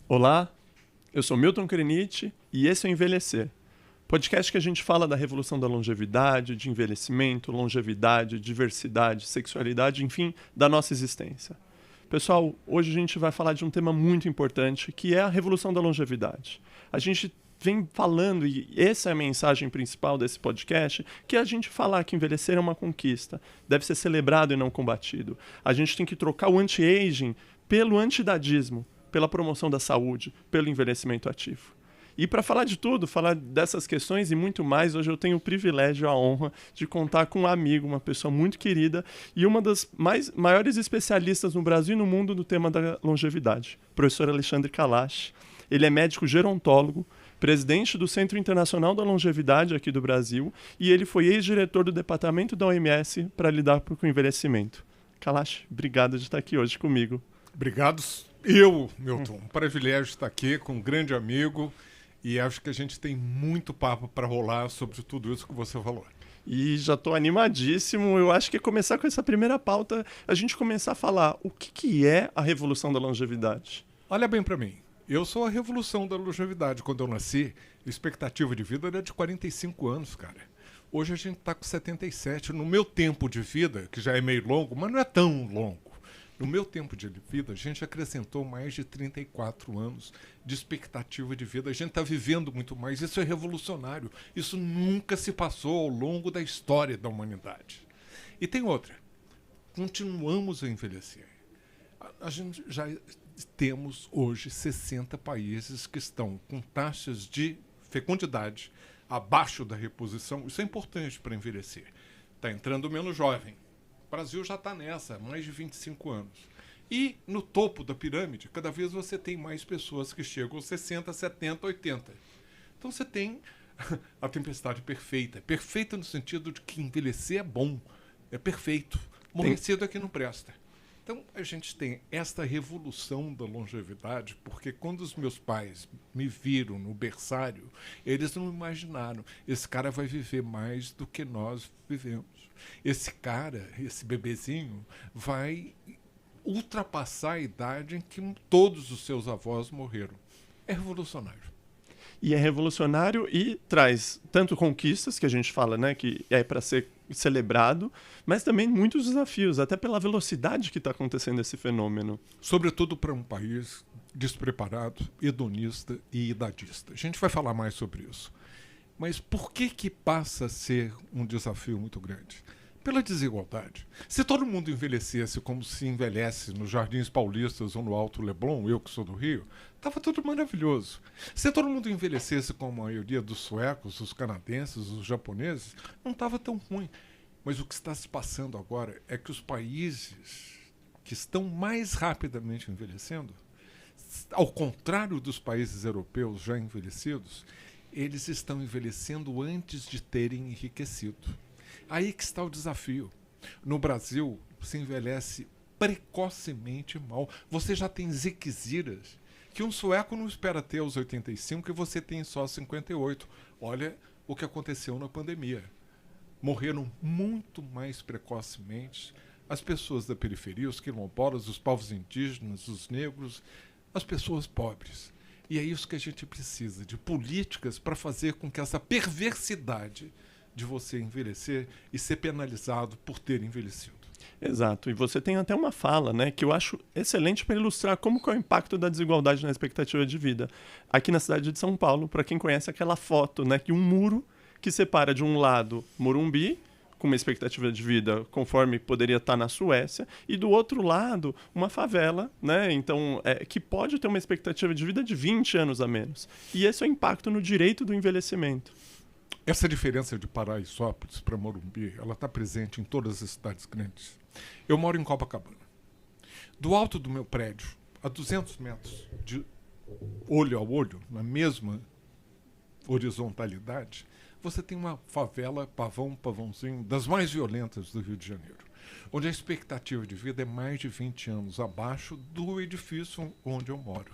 Olá, eu sou Milton Krenit e esse é o Envelhecer, podcast que a gente fala da revolução da longevidade, de envelhecimento, longevidade, diversidade, sexualidade, enfim, da nossa existência. Pessoal, hoje a gente vai falar de um tema muito importante, que é a revolução da longevidade. A gente vem falando, e essa é a mensagem principal desse podcast, que é a gente falar que envelhecer é uma conquista, deve ser celebrado e não combatido. A gente tem que trocar o anti-aging pelo antidadismo, pela promoção da saúde, pelo envelhecimento ativo. E para falar de tudo, falar dessas questões e muito mais, hoje eu tenho o privilégio, a honra de contar com um amigo, uma pessoa muito querida e uma das maiores especialistas no Brasil e no mundo no tema da longevidade, o professor Alexandre Kalash. Ele é médico gerontólogo, presidente do Centro Internacional da Longevidade aqui do Brasil e ele foi ex-diretor do departamento da OMS para lidar com o envelhecimento. Kalash, obrigado de estar aqui hoje comigo. Obrigado. Milton, um privilégio estar aqui com um grande amigo e acho que a gente tem muito papo para rolar sobre tudo isso que você falou. E já estou animadíssimo. Eu acho que começar com essa primeira pauta, a gente começar a falar o que é a revolução da longevidade. Olha bem para mim. Eu sou a revolução da longevidade. Quando eu nasci, a expectativa de vida era de 45 anos, cara. Hoje a gente está com 77. No meu tempo de vida, que já é meio longo, mas não é tão longo. No meu tempo de vida, a gente acrescentou mais de 34 anos de expectativa de vida. A gente está vivendo muito mais. Isso é revolucionário. Isso nunca se passou ao longo da história da humanidade. E tem outra. Continuamos a envelhecer. A gente já temos hoje 60 países que estão com taxas de fecundidade abaixo da reposição. Isso é importante para envelhecer. Está entrando menos jovem. O Brasil já está nessa, há mais de 25 anos. E no topo da pirâmide, cada vez você tem mais pessoas que chegam aos 60, 70, 80. Então você tem a tempestade perfeita. Perfeita no sentido de que envelhecer é bom, é perfeito. Morrer cedo é que não presta. Então a gente tem esta revolução da longevidade, porque quando os meus pais me viram no berçário, eles não imaginaram, esse cara vai viver mais do que nós vivemos. Esse cara, esse bebezinho, vai ultrapassar a idade em que todos os seus avós morreram. É revolucionário. E é revolucionário e traz tanto conquistas, que a gente fala, né, que é para ser celebrado, mas também muitos desafios, até pela velocidade que está acontecendo esse fenômeno. Sobretudo para um país despreparado, hedonista e idadista. A gente vai falar mais sobre isso. Mas por que passa a ser um desafio muito grande? Pela desigualdade. Se todo mundo envelhecesse como se envelhece nos Jardins Paulistas ou no Alto Leblon, eu que sou do Rio, estava tudo maravilhoso. Se todo mundo envelhecesse como a maioria dos suecos, os canadenses, os japoneses, não estava tão ruim. Mas o que está se passando agora é que os países que estão mais rapidamente envelhecendo, ao contrário dos países europeus já envelhecidos, eles estão envelhecendo antes de terem enriquecido. Aí que está o desafio. No Brasil, se envelhece precocemente mal. Você já tem ziqueziras que um sueco não espera ter aos 85 e você tem só 58. Olha o que aconteceu na pandemia. Morreram muito mais precocemente as pessoas da periferia, os quilombolas, os povos indígenas, os negros, as pessoas pobres. E é isso que a gente precisa, de políticas para fazer com que essa perversidade de você envelhecer e ser penalizado por ter envelhecido. Exato. E você tem até uma fala, né, que eu acho excelente para ilustrar como que é o impacto da desigualdade na expectativa de vida. Aqui na cidade de São Paulo, para quem conhece aquela foto, né, que um muro que separa de um lado Morumbi, com uma expectativa de vida conforme poderia estar na Suécia, e do outro lado uma favela, né? Então, que pode ter uma expectativa de vida de 20 anos a menos. E esse é o impacto no direito do envelhecimento. Essa diferença de Paraisópolis para Morumbi, ela está presente em todas as cidades grandes. Eu moro em Copacabana. Do alto do meu prédio, a 200 metros de olho a olho, na mesma horizontalidade, você tem uma favela, pavãozinho, das mais violentas do Rio de Janeiro, onde a expectativa de vida é mais de 20 anos abaixo do edifício onde eu moro.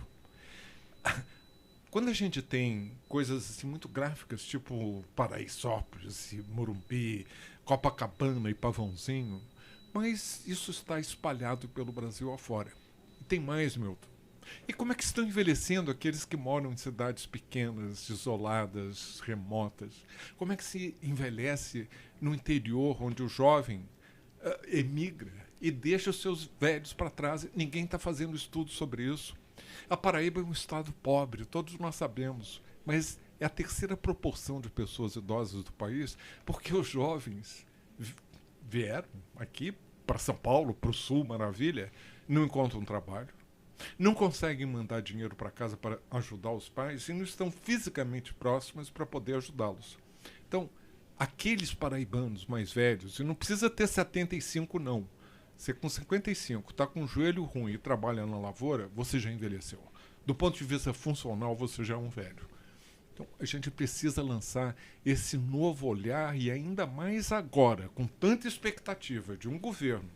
Quando a gente tem coisas assim, muito gráficas, tipo Paraisópolis, Morumbi, Copacabana e Pavãozinho, mas isso está espalhado pelo Brasil afora. E tem mais, Milton. E como é que estão envelhecendo aqueles que moram em cidades pequenas, isoladas, remotas? Como é que se envelhece no interior, onde o jovem emigra e deixa os seus velhos para trás? Ninguém está fazendo estudo sobre isso. A Paraíba é um estado pobre, todos nós sabemos, mas é a terceira proporção de pessoas idosas do país, porque os jovens vieram aqui para São Paulo, para o Sul, maravilha, não encontram trabalho, não conseguem mandar dinheiro para casa para ajudar os pais e não estão fisicamente próximos para poder ajudá-los. Então, aqueles paraibanos mais velhos, e não precisa ter 75 não, você com 55 está com o joelho ruim e trabalha na lavoura, você já envelheceu. Do ponto de vista funcional, você já é um velho. Então, a gente precisa lançar esse novo olhar e ainda mais agora, com tanta expectativa de um governo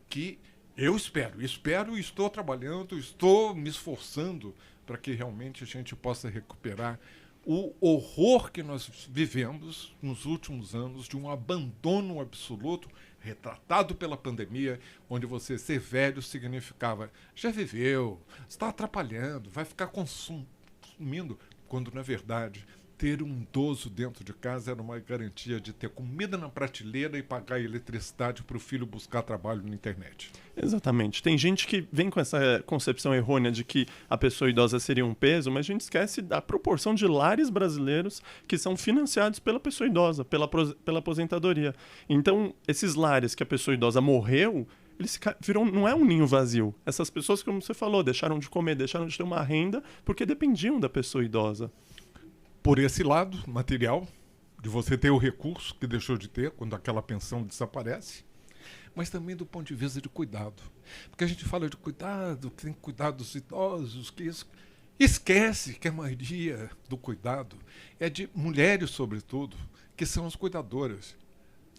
que eu espero e estou trabalhando, estou me esforçando para que realmente a gente possa recuperar o horror que nós vivemos nos últimos anos de um abandono absoluto retratado pela pandemia, onde você ser velho significava já viveu, está atrapalhando, vai ficar consumindo, quando na verdade ter um idoso dentro de casa era uma garantia de ter comida na prateleira e pagar eletricidade para o filho buscar trabalho na internet. Exatamente. Tem gente que vem com essa concepção errônea de que a pessoa idosa seria um peso, mas a gente esquece da proporção de lares brasileiros que são financiados pela pessoa idosa, pela aposentadoria. Então, esses lares que a pessoa idosa morreu, eles viram, não é um ninho vazio. Essas pessoas, como você falou, deixaram de comer, deixaram de ter uma renda porque dependiam da pessoa idosa. Por esse lado material, de você ter o recurso que deixou de ter quando aquela pensão desaparece, mas também do ponto de vista de cuidado. Porque a gente fala de cuidado, que tem que cuidar dos idosos, que isso... Esquece que a maioria do cuidado é de mulheres, sobretudo, que são as cuidadoras.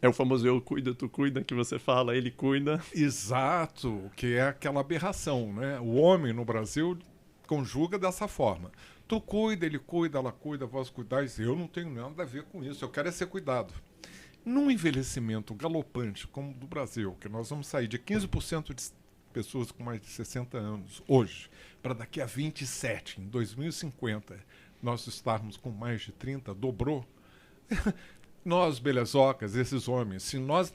É o famoso eu cuido, tu cuida, que você fala, ele cuida. Exato, que é aquela aberração, né? O homem no Brasil conjuga dessa forma. Tu cuida, ele cuida, ela cuida, vós cuidais. Eu não tenho nada a ver com isso, eu quero é ser cuidado. Num envelhecimento galopante como o do Brasil, que nós vamos sair de 15% de pessoas com mais de 60 anos hoje, para daqui a 27, em 2050, nós estarmos com mais de 30, dobrou. Nós, belezocas, esses homens, se nós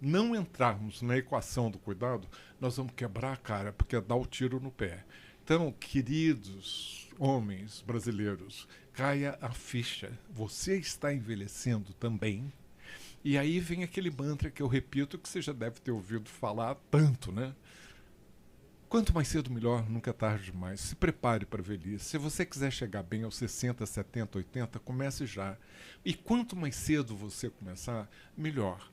não entrarmos na equação do cuidado, nós vamos quebrar a cara, porque é dar o tiro no pé. Então, queridos homens brasileiros, caia a ficha. Você está envelhecendo também. E aí vem aquele mantra que eu repito, que você já deve ter ouvido falar tanto, né? Quanto mais cedo, melhor, nunca é tarde demais. Se prepare para a velhice. Se você quiser chegar bem aos 60, 70, 80, comece já. E quanto mais cedo você começar, melhor.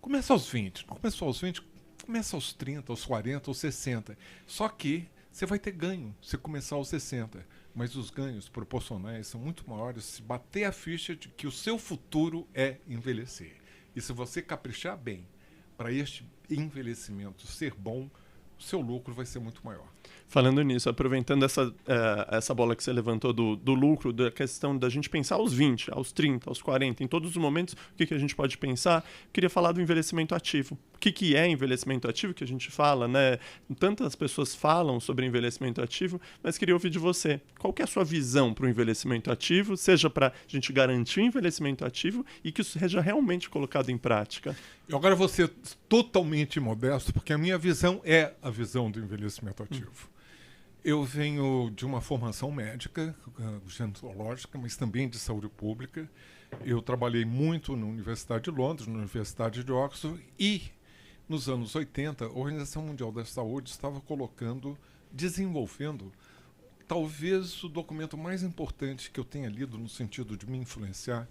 Começa aos 20. Não começou aos 20, começa aos 30, aos 40, aos 60. Só que você vai ter ganho se começar aos 60. Mas os ganhos proporcionais são muito maiores se bater a ficha de que o seu futuro é envelhecer. E se você caprichar bem para este envelhecimento ser bom, o seu lucro vai ser muito maior. Falando nisso, aproveitando essa bola que você levantou do lucro, da questão da gente pensar aos 20, aos 30, aos 40, em todos os momentos, o que a gente pode pensar? Eu queria falar do envelhecimento ativo. O que é envelhecimento ativo, que a gente fala, né? Tantas pessoas falam sobre envelhecimento ativo, mas queria ouvir de você. Qual que é a sua visão para o envelhecimento ativo, seja para a gente garantir o envelhecimento ativo e que isso seja realmente colocado em prática? Eu agora vou ser totalmente modesto, porque a minha visão é a visão do envelhecimento ativo. Eu venho de uma formação médica, gerontológica, mas também de saúde pública. Eu trabalhei muito na Universidade de Londres, na Universidade de Oxford, e nos anos 80, a Organização Mundial da Saúde estava desenvolvendo, talvez o documento mais importante que eu tenha lido no sentido de me influenciar,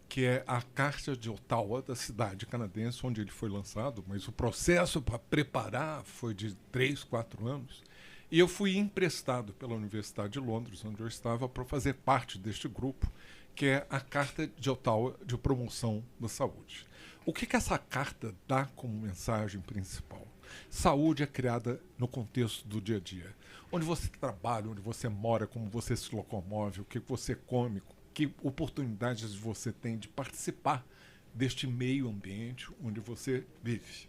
que é a Carta de Ottawa, da cidade canadense, onde ele foi lançado, mas o processo para preparar foi de 3, 4 anos. E eu fui emprestado pela Universidade de Londres, onde eu estava, para fazer parte deste grupo, que é a Carta de Ottawa de Promoção da Saúde. O que essa carta dá como mensagem principal? Saúde é criada no contexto do dia a dia, onde você trabalha, onde você mora, como você se locomove, o que você come, que oportunidades você tem de participar deste meio ambiente onde você vive.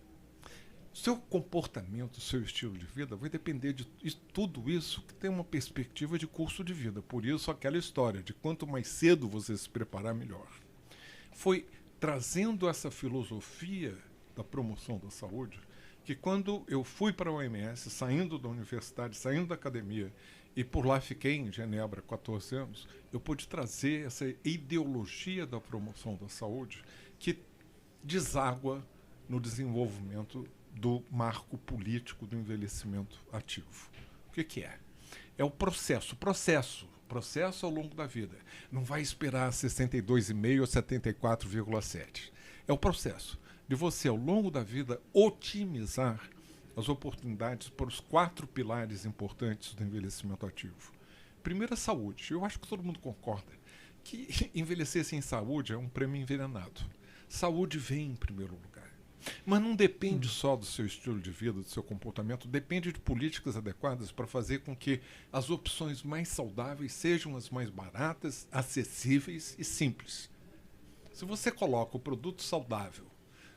Seu comportamento, seu estilo de vida vai depender de tudo isso que tem uma perspectiva de curso de vida. Por isso, aquela história de quanto mais cedo você se preparar, melhor. Foi trazendo essa filosofia da promoção da saúde que quando eu fui para a OMS, saindo da universidade, saindo da academia, e por lá fiquei em Genebra 14 anos, eu pude trazer essa ideologia da promoção da saúde que deságua no desenvolvimento do marco político do envelhecimento ativo. O que é? É o processo ao longo da vida. Não vai esperar 62,5 ou 74,7. É o processo de você, ao longo da vida, otimizar as oportunidades para os 4 pilares importantes do envelhecimento ativo. Primeiro, a saúde. Eu acho que todo mundo concorda que envelhecer sem saúde é um prêmio envenenado. Saúde vem em primeiro lugar. Mas não depende só do seu estilo de vida, do seu comportamento, depende de políticas adequadas para fazer com que as opções mais saudáveis sejam as mais baratas, acessíveis e simples. Se você coloca o produto saudável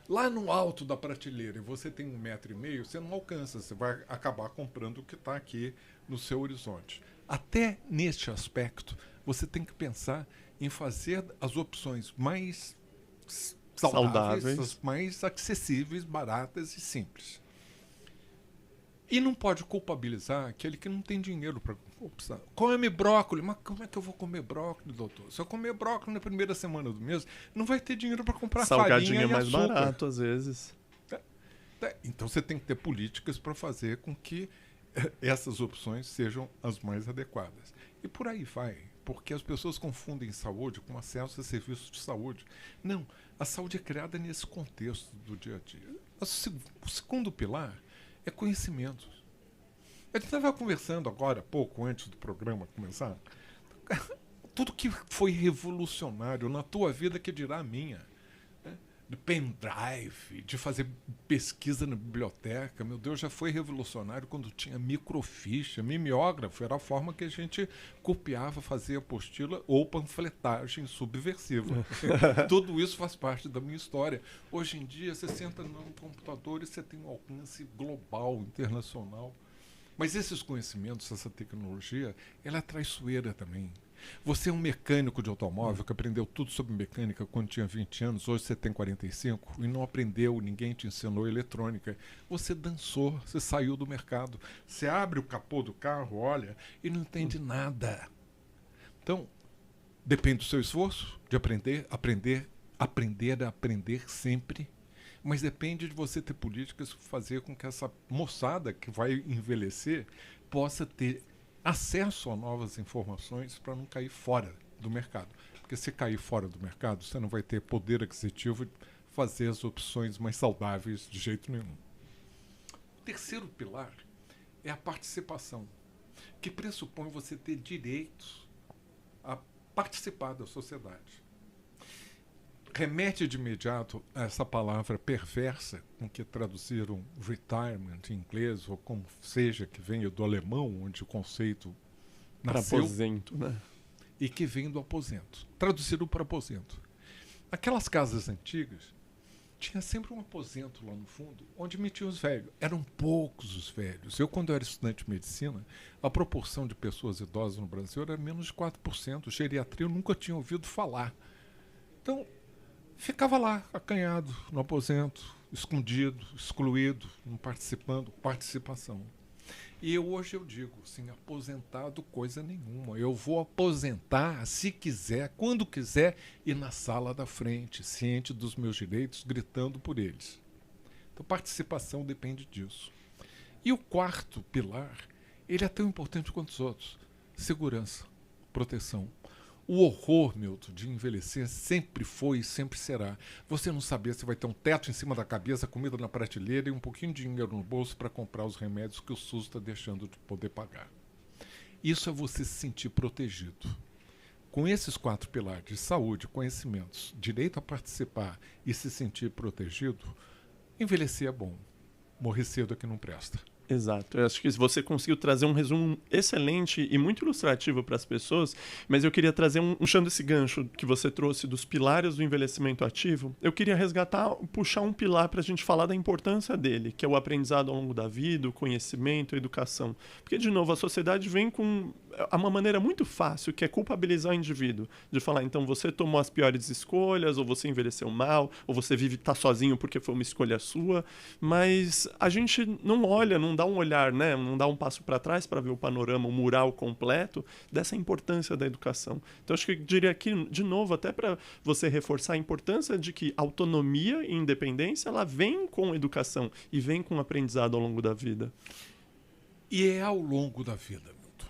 lá no alto da prateleira e você tem 1,5 metro, você não alcança, você vai acabar comprando o que está aqui no seu horizonte. Até neste aspecto, você tem que pensar em fazer as opções mais saudáveis, as mais acessíveis, baratas e simples. E não pode culpabilizar aquele que não tem dinheiro para optar. Come brócolis. Mas como é que eu vou comer brócolis, doutor? Se eu comer brócolis na primeira semana do mês, não vai ter dinheiro para comprar salgadinho farinha é mais açúcar. barato, às vezes. Então você tem que ter políticas para fazer com que essas opções sejam as mais adequadas. E por aí vai. Porque as pessoas confundem saúde com acesso a serviços de saúde. Não, a saúde é criada nesse contexto do dia a dia. O segundo pilar é conhecimento. A gente estava conversando agora, pouco antes do programa começar, tudo que foi revolucionário na tua vida, que dirá a minha. De pendrive, de fazer pesquisa na biblioteca. Meu Deus, já foi revolucionário quando tinha microficha, mimeógrafo, era a forma que a gente copiava, fazia apostila ou panfletagem subversiva. Tudo isso faz parte da minha história. Hoje em dia, você senta num computador e você tem um alcance global, internacional. Mas esses conhecimentos, essa tecnologia, ela é traiçoeira também. Você é um mecânico de automóvel que aprendeu tudo sobre mecânica quando tinha 20 anos, hoje você tem 45 e não aprendeu, ninguém te ensinou eletrônica. Você dançou, você saiu do mercado. Você abre o capô do carro, olha, e não entende nada. Então, depende do seu esforço de aprender sempre, mas depende de você ter políticas que fazer com que essa moçada que vai envelhecer possa ter acesso a novas informações para não cair fora do mercado. Porque se cair fora do mercado, você não vai ter poder aquisitivo de fazer as opções mais saudáveis de jeito nenhum. O terceiro pilar é a participação, que pressupõe você ter direitos a participar da sociedade. Remete de imediato a essa palavra perversa com que traduziram retirement em inglês, ou como seja, que venha do alemão, onde o conceito nasceu. Para aposento, né? E que vem do aposento. Traduzido para aposento. Aquelas casas antigas, tinha sempre um aposento lá no fundo, onde metiam os velhos. Eram poucos os velhos. Eu, quando era estudante de medicina, a proporção de pessoas idosas no Brasil era menos de 4%. Geriatria eu nunca tinha ouvido falar. Então, ficava lá, acanhado, no aposento, escondido, excluído, não participando, participação. E hoje eu digo, assim, aposentado coisa nenhuma. Eu vou aposentar, se quiser, quando quiser, e na sala da frente, ciente dos meus direitos, gritando por eles. Então, participação depende disso. E o quarto pilar, ele é tão importante quanto os outros. Segurança, proteção. O horror, Milton, de envelhecer sempre foi e sempre será. Você não saber se vai ter um teto em cima da cabeça, comida na prateleira e um pouquinho de dinheiro no bolso para comprar os remédios que o SUS está deixando de poder pagar. Isso é você se sentir protegido. Com esses 4 pilares de saúde, conhecimentos, direito a participar e se sentir protegido, envelhecer é bom. Morrer cedo é que não presta. Exato. Eu acho que você conseguiu trazer um resumo excelente e muito ilustrativo para as pessoas, mas eu queria trazer puxando esse gancho que você trouxe dos pilares do envelhecimento ativo, eu queria resgatar, puxar um pilar para a gente falar da importância dele, que é o aprendizado ao longo da vida, o conhecimento, a educação. Porque, de novo, a sociedade vem com uma maneira muito fácil, que é culpabilizar o indivíduo, de falar, então você tomou as piores escolhas, ou você envelheceu mal, ou você tá sozinho porque foi uma escolha sua, mas a gente não olha, não dá um olhar, né? Não dá um passo para trás para ver o panorama, o mural completo dessa importância da educação. Então, acho que eu diria aqui, de novo, até para você reforçar a importância de que autonomia e independência, ela vem com educação e vem com aprendizado ao longo da vida. E é ao longo da vida, Milton.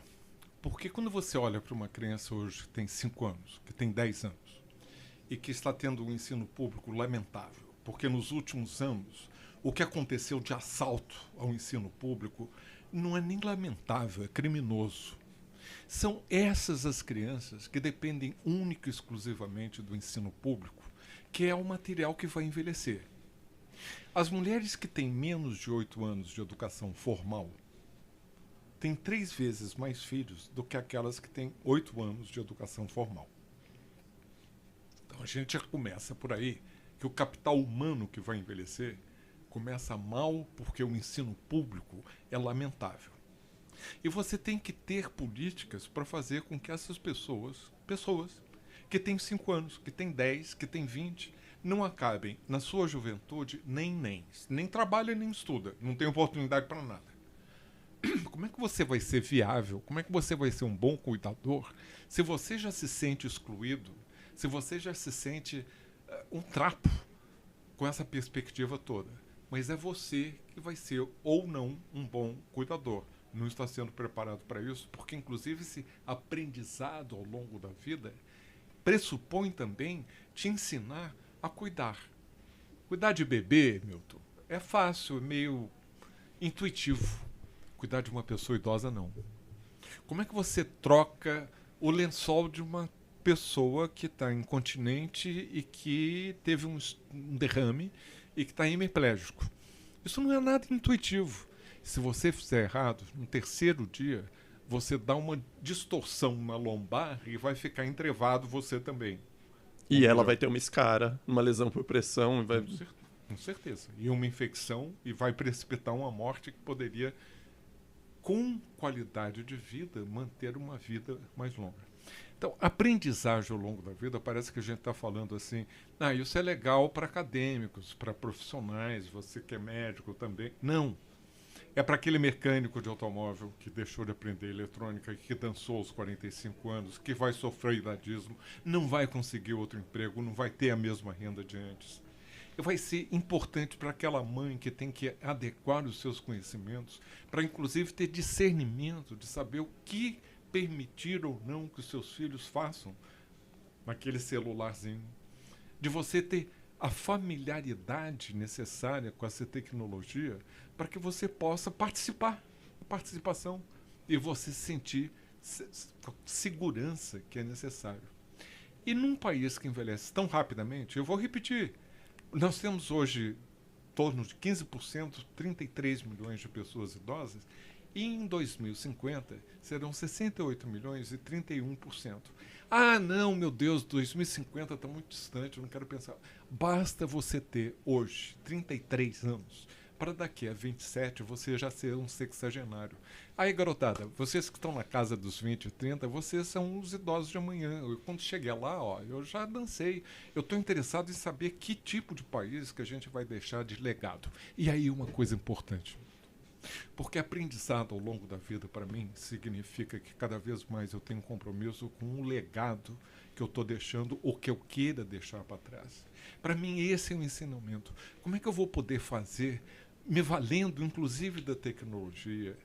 Porque quando você olha para uma criança hoje que tem 5 anos, que tem 10 anos, e que está tendo um ensino público lamentável, porque nos últimos anos o que aconteceu de assalto ao ensino público não é nem lamentável, é criminoso. São essas as crianças que dependem única e exclusivamente do ensino público, que é o material que vai envelhecer. As mulheres que têm menos de 8 anos de educação formal têm 3 vezes mais filhos do que aquelas que têm 8 anos de educação formal. Então a gente já começa por aí que o capital humano que vai envelhecer começa mal porque o ensino público é lamentável. E você tem que ter políticas para fazer com que essas pessoas que têm 5 anos, que têm 10, que têm 20, não acabem na sua juventude nem trabalha nem estuda, não tem oportunidade para nada. Como é que você vai ser viável? Como é que você vai ser um bom cuidador se você já se sente excluído, se você já se sente um trapo com essa perspectiva toda? Mas é você que vai ser ou não um bom cuidador. Não está sendo preparado para isso, porque inclusive esse aprendizado ao longo da vida pressupõe também te ensinar a cuidar. Cuidar de bebê, Milton, é fácil, é meio intuitivo. Cuidar de uma pessoa idosa, não. Como é que você troca o lençol de uma pessoa que está incontinente e que teve um derrame e que está hemiplégico? Isso não é nada intuitivo. Se você fizer errado, no terceiro dia, você dá uma distorção na lombar e vai ficar entrevado você também. E ela vai ter uma escara, uma lesão por pressão. E vai... Com certeza. E uma infecção e vai precipitar uma morte que poderia, com qualidade de vida, manter uma vida mais longa. Então, aprendizagem ao longo da vida, parece que a gente está falando assim, isso é legal para acadêmicos, para profissionais, você que é médico também. Não. É para aquele mecânico de automóvel que deixou de aprender eletrônica, que dançou aos 45 anos, que vai sofrer idadismo, não vai conseguir outro emprego, não vai ter a mesma renda de antes. E vai ser importante para aquela mãe que tem que adequar os seus conhecimentos, para inclusive ter discernimento de saber o que permitir ou não que os seus filhos façam naquele celularzinho, de você ter a familiaridade necessária com essa tecnologia para que você possa participar, participação, e você sentir segurança que é necessário. E num país que envelhece tão rapidamente, eu vou repetir, nós temos hoje em torno de 15%, 33 milhões de pessoas idosas, e em 2050 serão 68 milhões e 31%. Ah, não, meu Deus, 2050 está muito distante, eu não quero pensar. Basta você ter hoje 33 anos, para daqui a 27 você já ser um sexagenário. Aí, garotada, vocês que estão na casa dos 20 e 30, vocês são os idosos de amanhã. Quando cheguei lá, eu já dancei. Eu estou interessado em saber que tipo de país que a gente vai deixar de legado. E aí uma coisa importante. Porque aprendizado ao longo da vida, para mim, significa que cada vez mais eu tenho um compromisso com um legado que eu estou deixando ou que eu queira deixar para trás. Para mim, esse é o ensinamento. Como é que eu vou poder fazer, me valendo inclusive da tecnologia,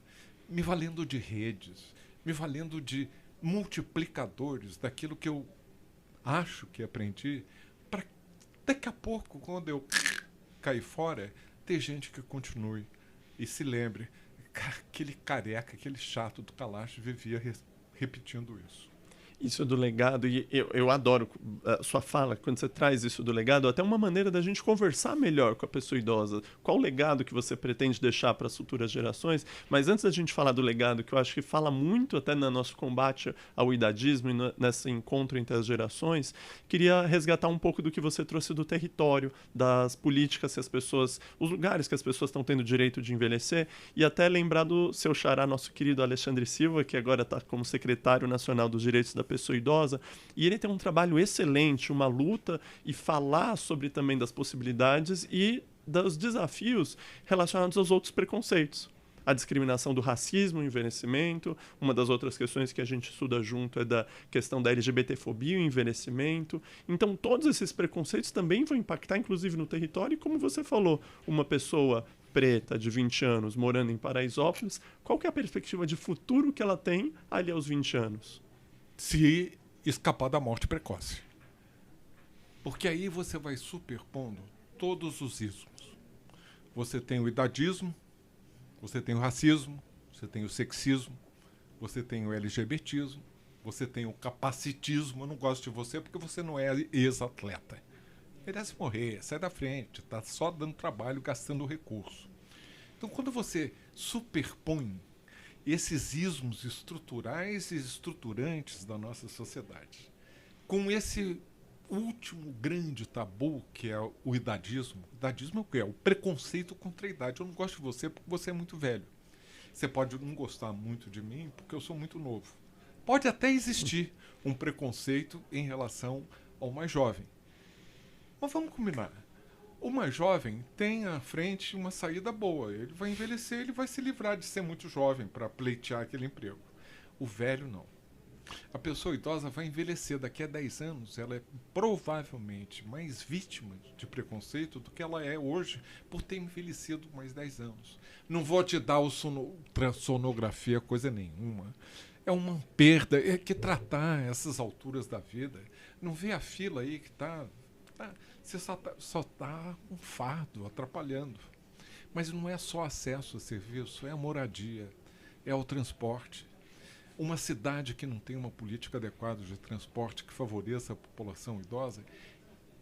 me valendo de redes, me valendo de multiplicadores daquilo que eu acho que aprendi, para daqui a pouco, quando eu cair fora, ter gente que continue. E se lembre, aquele careca, aquele chato do Kalash vivia repetindo isso. Isso do legado, e eu adoro a sua fala, quando você traz isso do legado, até uma maneira da gente conversar melhor com a pessoa idosa. Qual o legado que você pretende deixar para as futuras gerações? Mas antes da gente falar do legado, que eu acho que fala muito até no nosso combate ao idadismo e nesse encontro entre as gerações, queria resgatar um pouco do que você trouxe do território, das políticas que as pessoas, os lugares que as pessoas estão tendo direito de envelhecer, e até lembrar do seu xará, nosso querido Alexandre Silva, que agora está como secretário nacional dos direitos da pessoa idosa, e ele tem um trabalho excelente, uma luta, e falar sobre também das possibilidades e dos desafios relacionados aos outros preconceitos. A discriminação do racismo, o envelhecimento. Uma das outras questões que a gente estuda junto é da questão da LGBTfobia e o envelhecimento. Então, todos esses preconceitos também vão impactar, inclusive, no território. E como você falou, uma pessoa preta de 20 anos morando em Paraisópolis, qual que é a perspectiva de futuro que ela tem ali aos 20 anos? Se escapar da morte precoce. Porque aí você vai superpondo todos os ismos. Você tem o idadismo, você tem o racismo, você tem o sexismo, você tem o LGBTismo, você tem o capacitismo. Eu não gosto de você porque você não é ex-atleta. Merece morrer, sai da frente, está só dando trabalho, gastando recurso. Então, quando você superpõe esses ismos estruturais e estruturantes da nossa sociedade, com esse último grande tabu, que é o idadismo. O idadismo é o quê? É o preconceito contra a idade. Eu não gosto de você porque você é muito velho. Você pode não gostar muito de mim porque eu sou muito novo. Pode até existir um preconceito em relação ao mais jovem. Mas vamos combinar. O mais jovem tem à frente uma saída boa. Ele vai envelhecer, ele vai se livrar de ser muito jovem para pleitear aquele emprego. O velho não. A pessoa idosa vai envelhecer. Daqui a 10 anos, ela é provavelmente mais vítima de preconceito do que ela é hoje por ter envelhecido mais 10 anos. Não vou te dar sonografia, coisa nenhuma. É uma perda. É que tratar essas alturas da vida. Não vê a fila aí que está... Você só tá um fardo atrapalhando. Mas não é só acesso a serviço, é a moradia, é o transporte. Uma cidade que não tem uma política adequada de transporte que favoreça a população idosa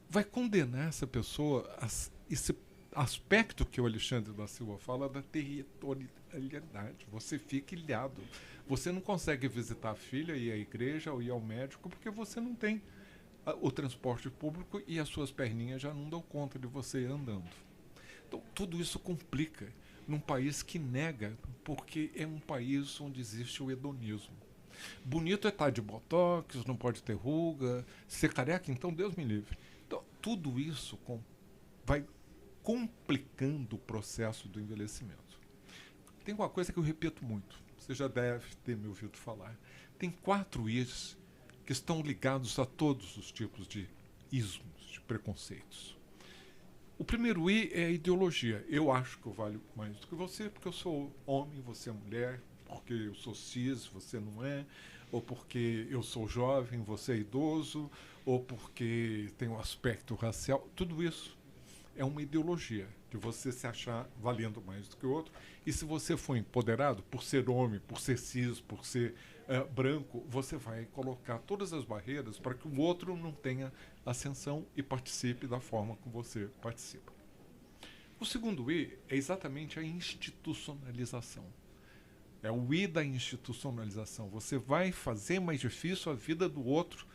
vai condenar essa pessoa a esse aspecto que o Alexandre da Silva fala da territorialidade. Você fica ilhado. Você não consegue visitar a filha, ir à igreja ou ir ao médico porque você não tem o transporte público e as suas perninhas já não dão conta de você andando. Então, tudo isso complica num país que nega, porque é um país onde existe o hedonismo. Bonito é estar de botox, não pode ter ruga, ser careca, então Deus me livre. Então, tudo isso vai complicando o processo do envelhecimento. Tem uma coisa que eu repito muito, você já deve ter me ouvido falar. Tem 4 Is que estão ligados a todos os tipos de ismos, de preconceitos. O primeiro I é a ideologia. Eu acho que eu valho mais do que você, porque eu sou homem, você é mulher, porque eu sou cis, você não é, ou porque eu sou jovem, você é idoso, ou porque tem um aspecto racial. Tudo isso é uma ideologia de você se achar valendo mais do que o outro. E se você for empoderado por ser homem, por ser cis, por ser branco, você vai colocar todas as barreiras para que o outro não tenha ascensão e participe da forma como você participa. O segundo I é exatamente a institucionalização. É o I da institucionalização. Você vai fazer mais difícil a vida do outro,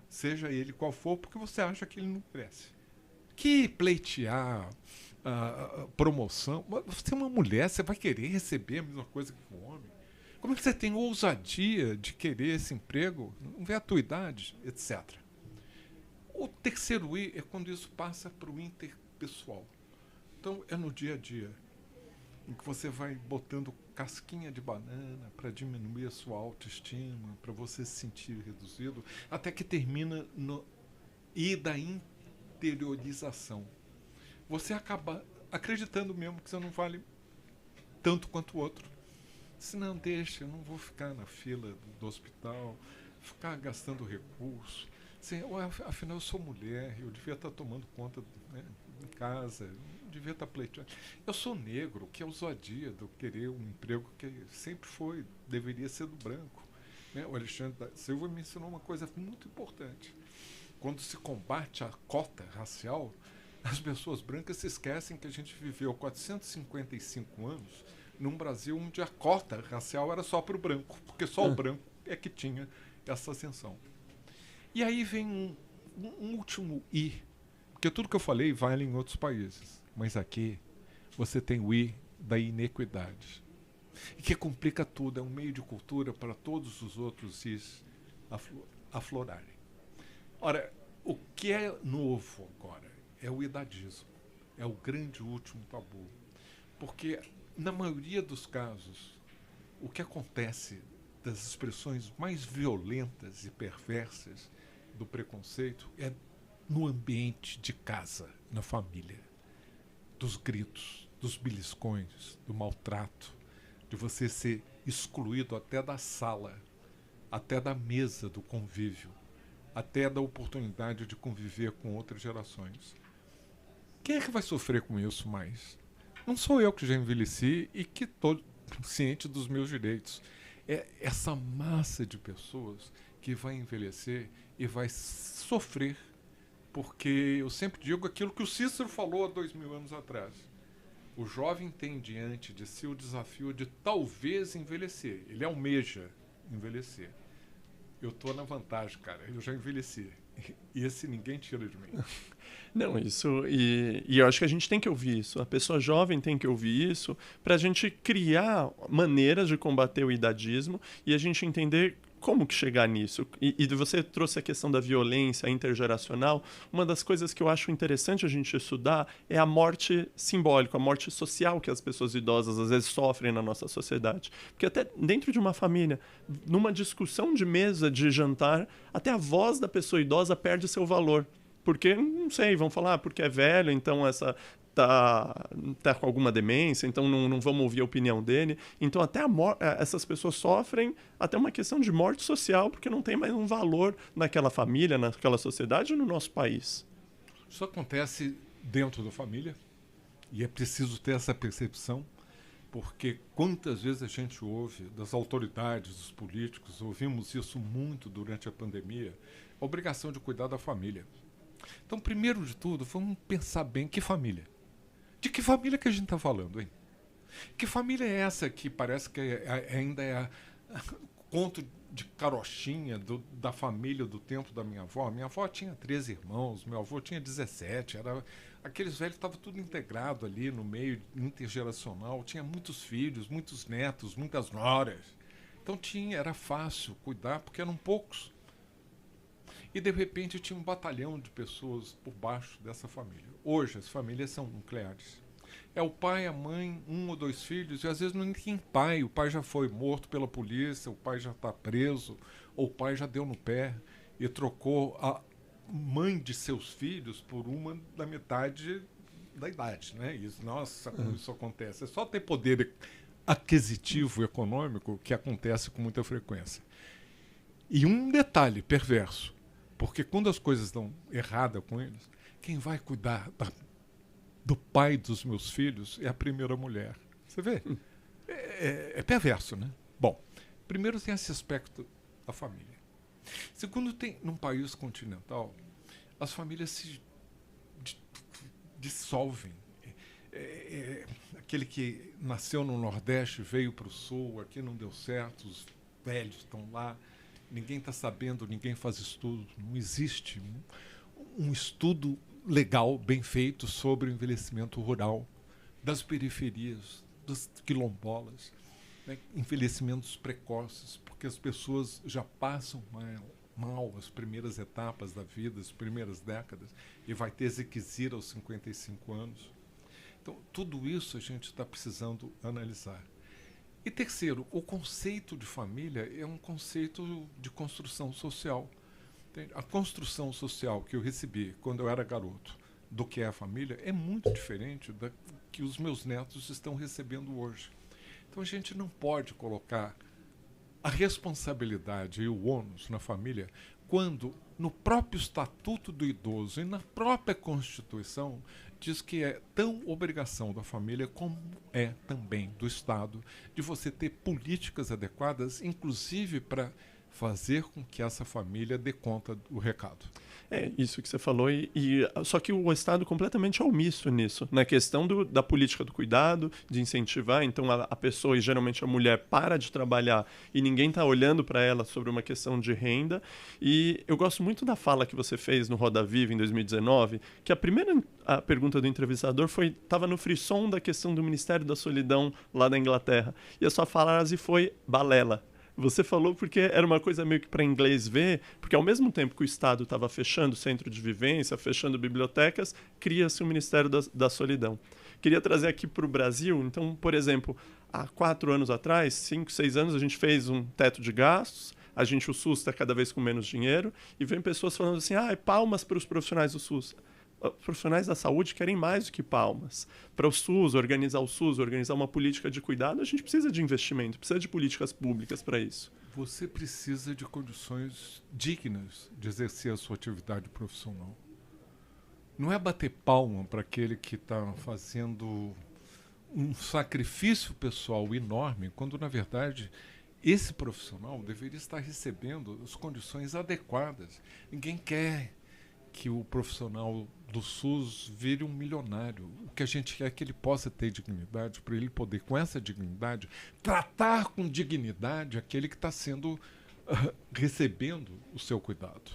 seja ele qual for, porque você acha que ele não merece. Que pleitear promoção... Você é uma mulher, você vai querer receber a mesma coisa que um homem? Como é que você tem ousadia de querer esse emprego? Não vê a tua idade, etc. O terceiro I é quando isso passa para o interpessoal. Então, é no dia a dia, em que você vai botando casquinha de banana para diminuir a sua autoestima, para você se sentir reduzido, até que termina no I da interiorização. Você acaba acreditando mesmo que você não vale tanto quanto o outro. Se não, deixa, eu não vou ficar na fila do hospital, ficar gastando recurso. Assim, afinal, eu sou mulher, eu devia estar tomando conta, né, em casa, eu devia estar pleiteando. Eu sou negro, que é ousadia de eu querer um emprego que sempre deveria ser do branco. né? O Alexandre da Silva me ensinou uma coisa muito importante. Quando se combate a cota racial, as pessoas brancas se esquecem que a gente viveu 455 anos num Brasil onde a cota racial era só para o branco, porque só o branco é que tinha essa ascensão. E aí vem um último I, porque tudo que eu falei vale em outros países, mas aqui você tem o I da inequidade, e que complica tudo, é um meio de cultura para todos os outros Is aflorarem. Ora, o que é novo agora é o idadismo, é o grande último tabu, porque na maioria dos casos o que acontece das expressões mais violentas e perversas do preconceito é no ambiente de casa, na família, dos gritos, dos beliscões, do maltrato, de você ser excluído até da sala, até da mesa do convívio, até da oportunidade de conviver com outras gerações. Quem é que vai sofrer com isso mais? Não sou eu que já envelheci e que estou ciente dos meus direitos. É essa massa de pessoas que vai envelhecer e vai sofrer, porque eu sempre digo aquilo que o Cícero falou há 2000 anos atrás. O jovem tem diante de si o desafio de talvez envelhecer. Ele almeja envelhecer. Eu estou na vantagem, cara. Eu já envelheci. E esse ninguém tira de mim. Não, isso... E eu acho que a gente tem que ouvir isso. A pessoa jovem tem que ouvir isso para a gente criar maneiras de combater o idadismo e a gente entender como que chegar nisso. E você trouxe a questão da violência intergeracional. Uma das coisas que eu acho interessante a gente estudar é a morte simbólica, a morte social que as pessoas idosas às vezes sofrem na nossa sociedade. Porque até dentro de uma família, numa discussão de mesa, de jantar, até a voz da pessoa idosa perde seu valor. Porque, não sei, vão falar, porque é velho, então tá com alguma demência, então não vamos ouvir a opinião dele. Então até essas pessoas sofrem até uma questão de morte social, porque não tem mais um valor naquela família, naquela sociedade e no nosso país. Isso acontece dentro da família e é preciso ter essa percepção, porque quantas vezes a gente ouve das autoridades, dos políticos, ouvimos isso muito durante a pandemia, a obrigação de cuidar da família. Então, primeiro de tudo, vamos pensar bem que família. De que família que a gente está falando, hein? Que família é essa que parece que ainda é conto de carochinha da família do tempo da minha avó? Minha avó tinha 13 irmãos, meu avô tinha 17. Aqueles velhos estavam tudo integrado ali no meio intergeracional. Tinha muitos filhos, muitos netos, muitas noras. Então era fácil cuidar, porque eram poucos. E, de repente, tinha um batalhão de pessoas por baixo dessa família. Hoje, as famílias são nucleares. É o pai, a mãe, 1 ou 2 filhos, e às vezes não tem pai. O pai já foi morto pela polícia, o pai já está preso, ou o pai já deu no pé e trocou a mãe de seus filhos por uma da metade da idade. Né? Isso, nossa, como isso acontece. É só ter poder aquisitivo econômico que acontece com muita frequência. E um detalhe perverso. Porque quando as coisas dão errada com eles, quem vai cuidar do pai dos meus filhos é a primeira mulher. Você vê? É perverso, né? Bom, primeiro tem esse aspecto da família. Segundo, num país continental, as famílias se dissolvem. Aquele que nasceu no Nordeste veio para o Sul, aqui não deu certo, os velhos estão lá. Ninguém está sabendo, ninguém faz estudo. Não existe um estudo legal, bem feito, sobre o envelhecimento rural, das periferias, dos quilombolas, né? Envelhecimentos precoces, porque as pessoas já passam mal as primeiras etapas da vida, as primeiras décadas, e vai ter Ziquezira aos 55 anos. Então, tudo isso a gente está precisando analisar. E terceiro, o conceito de família é um conceito de construção social. A construção social que eu recebi quando eu era garoto do que é a família é muito diferente da que os meus netos estão recebendo hoje. Então a gente não pode colocar a responsabilidade e o ônus na família quando no próprio Estatuto do Idoso e na própria Constituição diz que é tão obrigação da família como é também do Estado de você ter políticas adequadas, inclusive para fazer com que essa família dê conta do recado. É isso que você falou, só que o Estado completamente omisso nisso, na questão da política do cuidado, de incentivar. Então a pessoa, e geralmente a mulher, para de trabalhar e ninguém está olhando para ela sobre uma questão de renda. E eu gosto muito da fala que você fez no Roda Viva em 2019, que a pergunta do entrevistador estava no frisson da questão do Ministério da Solidão lá da Inglaterra. E a sua frase foi balela. Você falou porque era uma coisa meio que para inglês ver, porque ao mesmo tempo que o Estado estava fechando centro de vivência, fechando bibliotecas, cria-se o Ministério da Solidão. Queria trazer aqui para o Brasil, então, por exemplo, há 4 anos atrás, 5, 6 anos, a gente fez um teto de gastos, o SUS está cada vez com menos dinheiro, e vem pessoas falando assim, palmas para os profissionais do SUS. Os profissionais da saúde querem mais do que palmas. Para o SUS, organizar uma política de cuidado, a gente precisa de investimento, precisa de políticas públicas para isso. Você precisa de condições dignas de exercer a sua atividade profissional. Não é bater palma para aquele que está fazendo um sacrifício pessoal enorme, quando, na verdade, esse profissional deveria estar recebendo as condições adequadas. Ninguém quer que o profissional do SUS vire um milionário. O que a gente quer é que ele possa ter dignidade, para ele poder, com essa dignidade, tratar com dignidade aquele que está sendo recebendo o seu cuidado.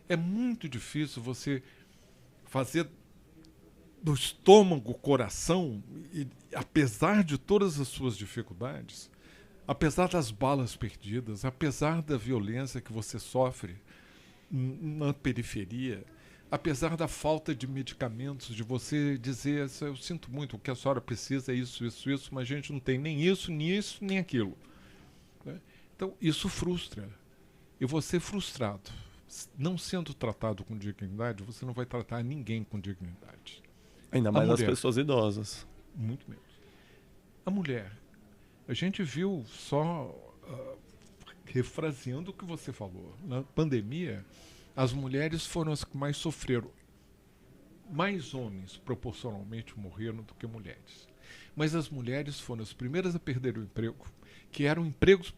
É muito difícil você fazer do estômago, coração, e apesar de todas as suas dificuldades, apesar das balas perdidas, apesar da violência que você sofre na periferia, apesar da falta de medicamentos, de você dizer, eu sinto muito, o que a senhora precisa é isso, mas a gente não tem nem isso, nem aquilo. Né? Então, isso frustra. E você frustrado, não sendo tratado com dignidade, você não vai tratar ninguém com dignidade. Ainda mais as pessoas idosas. Muito menos. A mulher. A gente viu só, refraseando o que você falou, na pandemia, as mulheres foram as que mais sofreram. Mais homens, proporcionalmente, morreram do que mulheres. Mas as mulheres foram as primeiras a perder o emprego, que eram empregos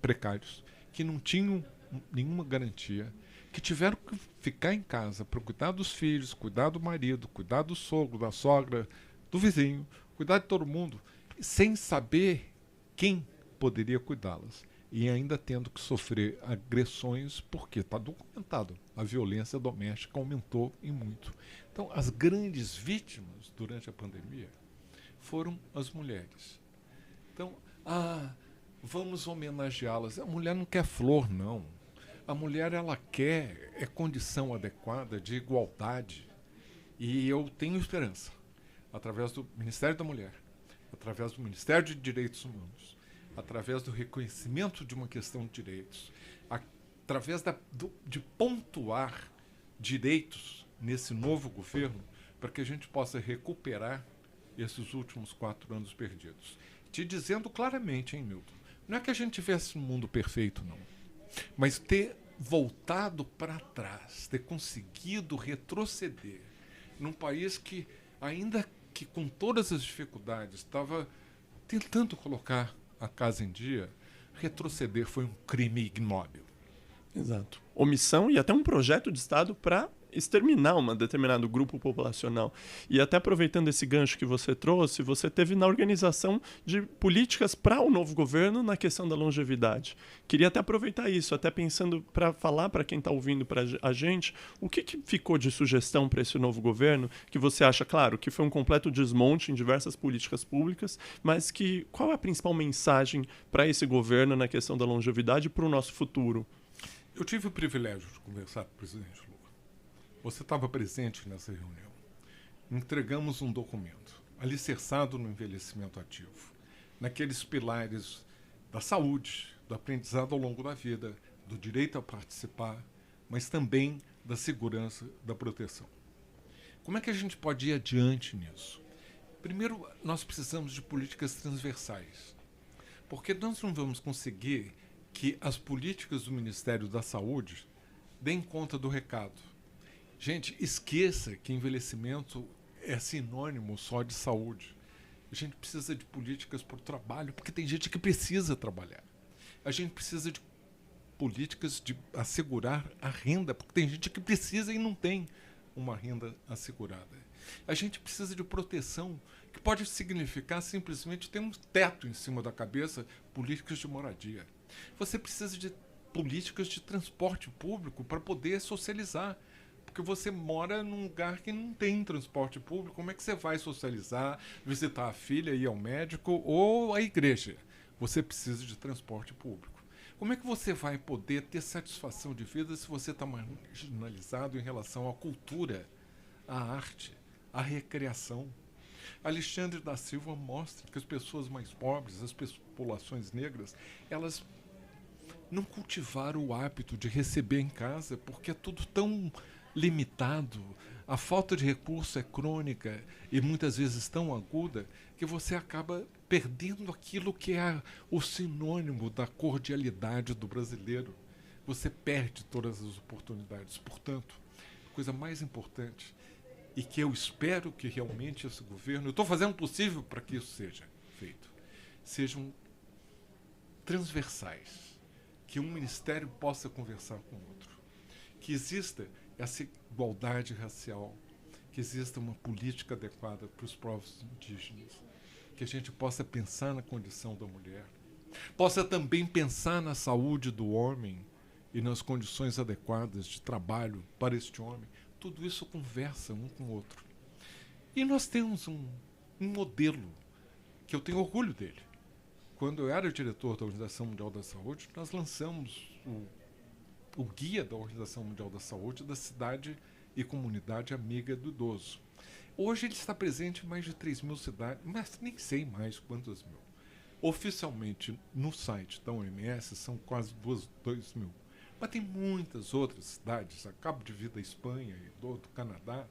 precários, que não tinham nenhuma garantia, que tiveram que ficar em casa para cuidar dos filhos, cuidar do marido, cuidar do sogro, da sogra, do vizinho, cuidar de todo mundo, sem saber quem poderia cuidá-las. E ainda tendo que sofrer agressões, porque está documentado. A violência doméstica aumentou e muito. Então, as grandes vítimas durante a pandemia foram as mulheres. Então, vamos homenageá-las. A mulher não quer flor, não. A mulher, ela quer condição adequada de igualdade. E eu tenho esperança, através do Ministério da Mulher, através do Ministério de Direitos Humanos, através do reconhecimento de uma questão de direitos, através de pontuar direitos nesse novo governo, para que a gente possa recuperar esses últimos 4 anos perdidos. Te dizendo claramente, hein, Milton, não é que a gente tivesse um mundo perfeito, não, mas ter voltado para trás, ter conseguido retroceder num país que, ainda que com todas as dificuldades, estava tentando colocar a casa em dia, retroceder foi um crime ignóbil. Exato. Omissão e até um projeto de Estado para exterminar um determinado grupo populacional. E até aproveitando esse gancho que você trouxe, você teve na organização de políticas para o novo governo na questão da longevidade. Queria até aproveitar isso, até pensando para falar para quem está ouvindo para a gente, o que ficou de sugestão para esse novo governo, que você acha, claro, que foi um completo desmonte em diversas políticas públicas, mas qual é a principal mensagem para esse governo na questão da longevidade para o nosso futuro? Eu tive o privilégio de conversar com o presidente Lula. Você estava presente nessa reunião. Entregamos um documento alicerçado no envelhecimento ativo, naqueles pilares da saúde, do aprendizado ao longo da vida, do direito a participar, mas também da segurança, da proteção. Como é que a gente pode ir adiante nisso? Primeiro, nós precisamos de políticas transversais, porque nós não vamos conseguir que as políticas do Ministério da Saúde deem conta do recado. Gente, esqueça que envelhecimento é sinônimo só de saúde. A gente precisa de políticas para o trabalho, porque tem gente que precisa trabalhar. A gente precisa de políticas de assegurar a renda, porque tem gente que precisa e não tem uma renda assegurada. A gente precisa de proteção, que pode significar simplesmente ter um teto em cima da cabeça, políticas de moradia. Você precisa de políticas de transporte público para poder socializar. Porque você mora num lugar que não tem transporte público, como é que você vai socializar, visitar a filha, ir ao médico ou à igreja? Você precisa de transporte público. Como é que você vai poder ter satisfação de vida se você está marginalizado em relação à cultura, à arte, à recreação? Alexandre da Silva mostra que as pessoas mais pobres, as populações negras, elas não cultivaram o hábito de receber em casa porque é tudo tão limitado, a falta de recurso é crônica e muitas vezes tão aguda que você acaba perdendo aquilo que é o sinônimo da cordialidade do brasileiro. Você perde todas as oportunidades. Portanto, a coisa mais importante e que eu espero que realmente esse governo, eu estou fazendo o possível para que isso seja feito, sejam transversais, que um ministério possa conversar com o outro, que exista essa igualdade racial, que exista uma política adequada para os povos indígenas, que a gente possa pensar na condição da mulher, possa também pensar na saúde do homem e nas condições adequadas de trabalho para este homem. Tudo isso conversa um com o outro. E nós temos um modelo que eu tenho orgulho dele. Quando eu era diretor da Organização Mundial da Saúde, nós lançamos o guia da Organização Mundial da Saúde da cidade e comunidade amiga do idoso. Hoje ele está presente em mais de 3.000 cidades, mas nem sei mais quantas mil. Oficialmente, no site da OMS, são quase 2.000. Mas tem muitas outras cidades, a Cabo de Vida, Espanha, e do Canadá.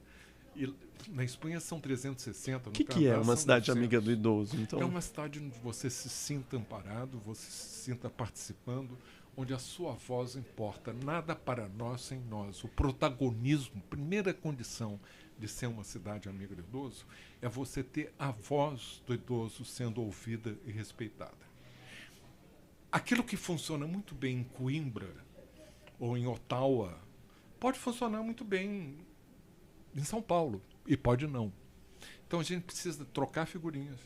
E na Espanha são 360. O que é uma cidade amiga do idoso? Então? É uma cidade onde você se sinta amparado, você se sinta participando, onde a sua voz importa. Nada para nós sem nós. O protagonismo, primeira condição de ser uma cidade amiga do idoso, é você ter a voz do idoso sendo ouvida e respeitada. Aquilo que funciona muito bem em Coimbra ou em Ottawa pode funcionar muito bem em São Paulo, e pode não. Então a gente precisa trocar figurinhas,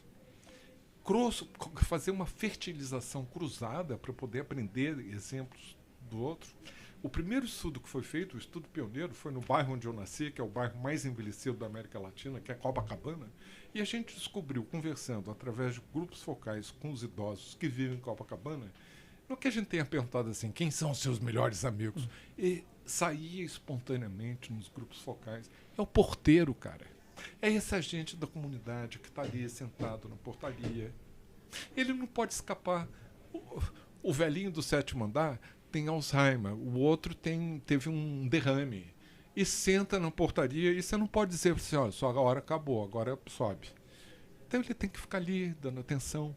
fazer uma fertilização cruzada para poder aprender exemplos do outro. O primeiro estudo que foi feito, o estudo pioneiro, foi no bairro onde eu nasci, que é o bairro mais envelhecido da América Latina, que é Copacabana, e a gente descobriu, conversando através de grupos focais com os idosos que vivem em Copacabana, não que a gente tenha perguntado assim, quem são os seus melhores amigos? E saía espontaneamente nos grupos focais. É o porteiro, cara. É esse agente da comunidade que está ali sentado na portaria. Ele não pode escapar. O velhinho do 7º andar tem Alzheimer, o outro teve um derrame. E senta na portaria e você não pode dizer assim, olha, sua hora acabou, agora sobe. Então ele tem que ficar ali, dando atenção.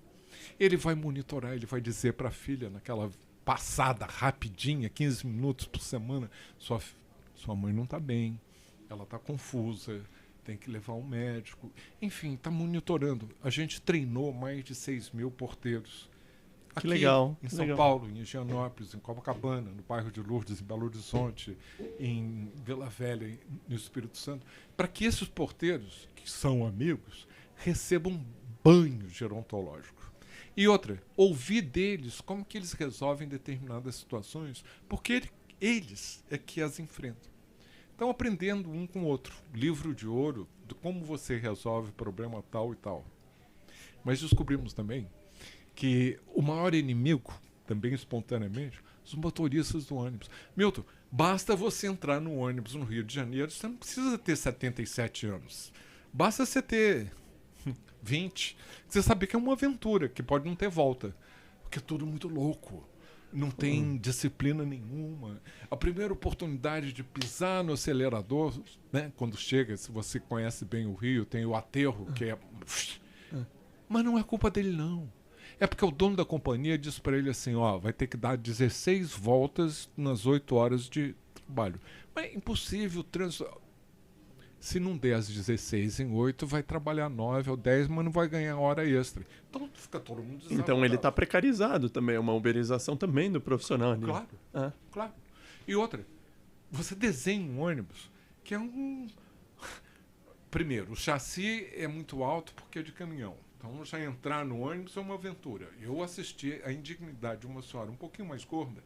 Ele vai monitorar, ele vai dizer para a filha, naquela passada rapidinha, 15 minutos por semana, sua mãe não está bem, ela está confusa, tem que levar ao médico. Enfim, está monitorando. A gente treinou mais de 6.000 porteiros. Aqui, legal. Em São Paulo, em Higienópolis, em Copacabana, no bairro de Lourdes, em Belo Horizonte, em Vila Velha, no Espírito Santo, para que esses porteiros, que são amigos, recebam banho gerontológico. E outra, ouvir deles como que eles resolvem determinadas situações, porque eles é que as enfrentam. Então, aprendendo um com o outro, livro de ouro, de como você resolve problema tal e tal. Mas descobrimos também que o maior inimigo, também espontaneamente, os motoristas do ônibus. Milton, basta você entrar no ônibus no Rio de Janeiro, você não precisa ter 77 anos. Basta você ter 20. Você sabe que é uma aventura, que pode não ter volta. Porque é tudo muito louco. Não tem disciplina nenhuma. A primeira oportunidade de pisar no acelerador, né, quando chega, se você conhece bem o Rio, tem o aterro, que é... Mas não é culpa dele, não. É porque o dono da companhia diz para ele assim, ó, vai ter que dar 16 voltas nas 8 horas de trabalho. Mas é impossível. Se não der às 16 em 8, vai trabalhar 9 ou 10, mas não vai ganhar hora extra. Então fica todo mundo desavisado. Então ele está precarizado também, é uma uberização também do profissional ali. Claro, claro. E outra, você desenha um ônibus que é um... Primeiro, o chassi é muito alto porque é de caminhão. Então já entrar no ônibus é uma aventura. Eu assisti a indignidade de uma senhora um pouquinho mais gorda,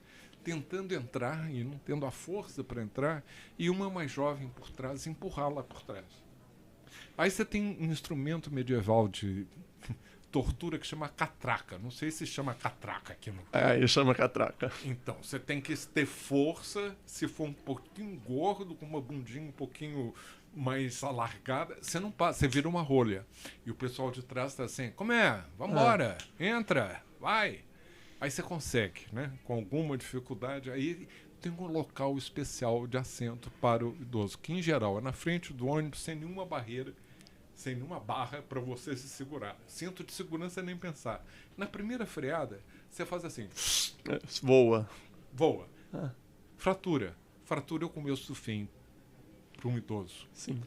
tentando entrar e não tendo a força para entrar, e uma mais jovem por trás empurrá-la por trás. Aí você tem um instrumento medieval de tortura que chama catraca. Não sei se chama catraca aqui no... Aí chama catraca. Então, você tem que ter força. Se for um pouquinho gordo, com uma bundinha um pouquinho mais alargada, você não passa, você vira uma rolha. E o pessoal de trás está assim, como é? Vambora, entra, vai. Aí você consegue, né? Com alguma dificuldade, aí tem um local especial de assento para o idoso, que em geral é na frente do ônibus, sem nenhuma barreira, sem nenhuma barra para você se segurar. Cinto de segurança nem pensar. Na primeira freada, você faz assim. Voa. Voa. Fratura. Fratura é o começo do fim para um idoso. Sim.